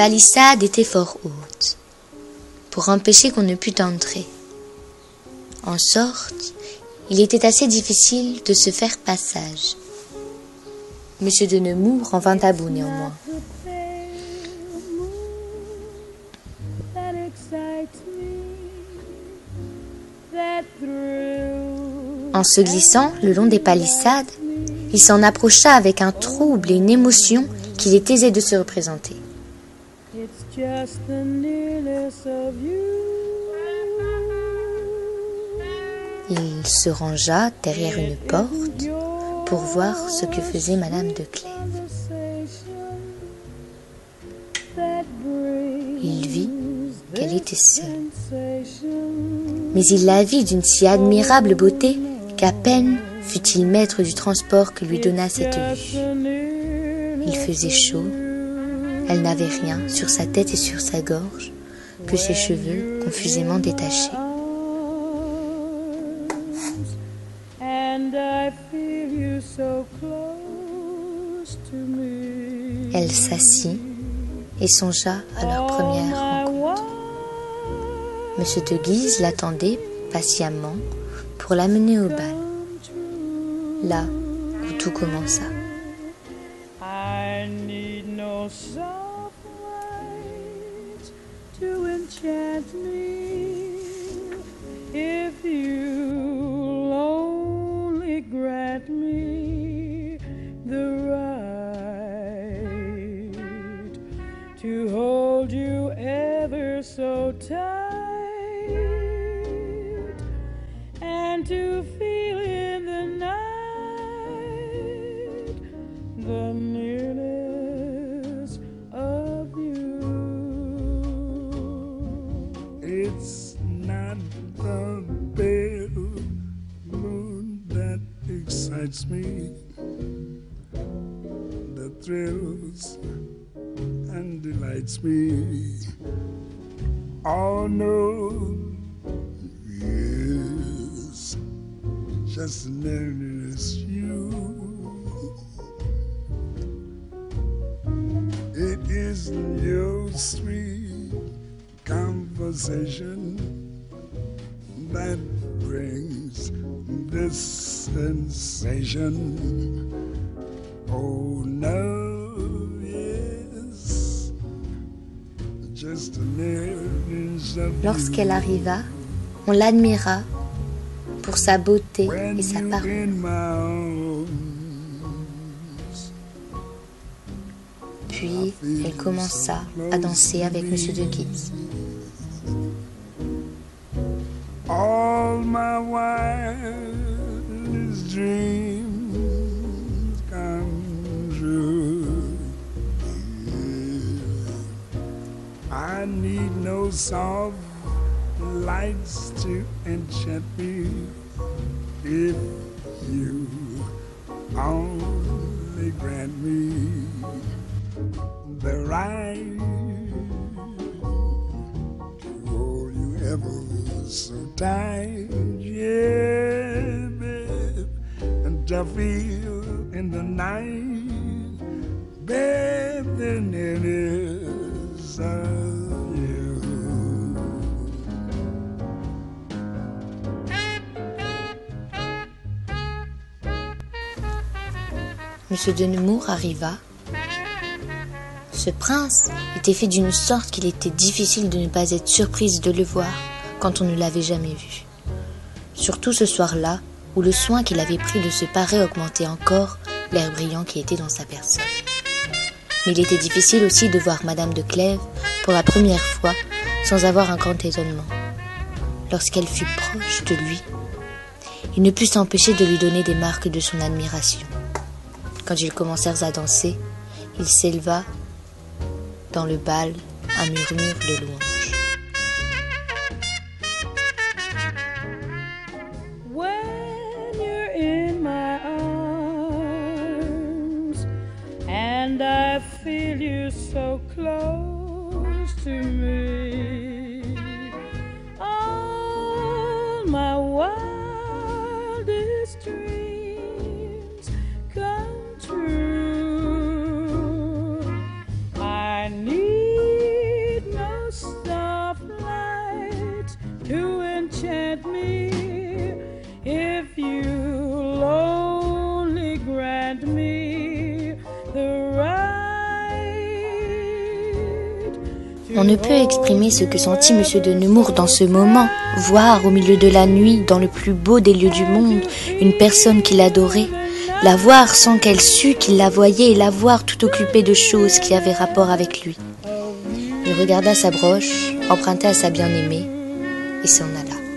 palissade était fort haute, pour empêcher qu'on ne pût entrer. En sorte, il était assez difficile de se faire passage. Monsieur de Nemours en vint à bout néanmoins. En se glissant le long des palissades, il s'en approcha avec un trouble et une émotion qu'il est aisé de se représenter. Il se rangea derrière une porte pour voir ce que faisait Madame de Clèves. Il vit qu'elle était seule. Mais il la vit d'une si admirable beauté qu'à peine fut-il maître du transport que lui donna cette vue. Il faisait chaud, elle n'avait rien sur sa tête et sur sa gorge que ses cheveux confusément détachés. Elle s'assit et songea à leur première rencontre. Monsieur de Guise l'attendait patiemment pour l'amener au bal, là où tout commença. To hold you ever so tight and to feel in the night the nearness of you. It's not the pale moon that excites me, the thrills and delights me. Oh no, yes, just as near as you. It is your sweet conversation that brings this sensation. Oh no. Lorsqu'elle arriva, on l'admira pour sa beauté et sa parole. Puis elle commença à danser avec Monsieur de Guise. All my wildest dreams come true. I need no soft lights to enchant me if you only grant me the right to hold you ever so tight, yeah, babe, and to feel in the night, babe, the nearness of Monsieur de Nemours arriva. Ce prince était fait d'une sorte qu'il était difficile de ne pas être surprise de le voir quand on ne l'avait jamais vu. Surtout ce soir-là, où le soin qu'il avait pris de se parer augmentait encore l'air brillant qui était dans sa personne. Mais il était difficile aussi de voir Madame de Clèves pour la première fois sans avoir un grand étonnement. Lorsqu'elle fut proche de lui, il ne put s'empêcher de lui donner des marques de son admiration. Quand ils commencèrent à danser, il s'éleva dans le bal un murmure de louanges. When you're in my arms and I feel you so close to me, all my wildest dreams come true. I need On ne peut exprimer ce que sentit M. de Nemours dans ce moment. Voir au milieu de la nuit, dans le plus beau des lieux du monde, une personne qu'il adorait, la voir sans qu'elle sût qu'il la voyait et la voir tout occupée de choses qui avaient rapport avec lui. Il regarda sa broche, emprunta à sa bien-aimée, et s'en alla.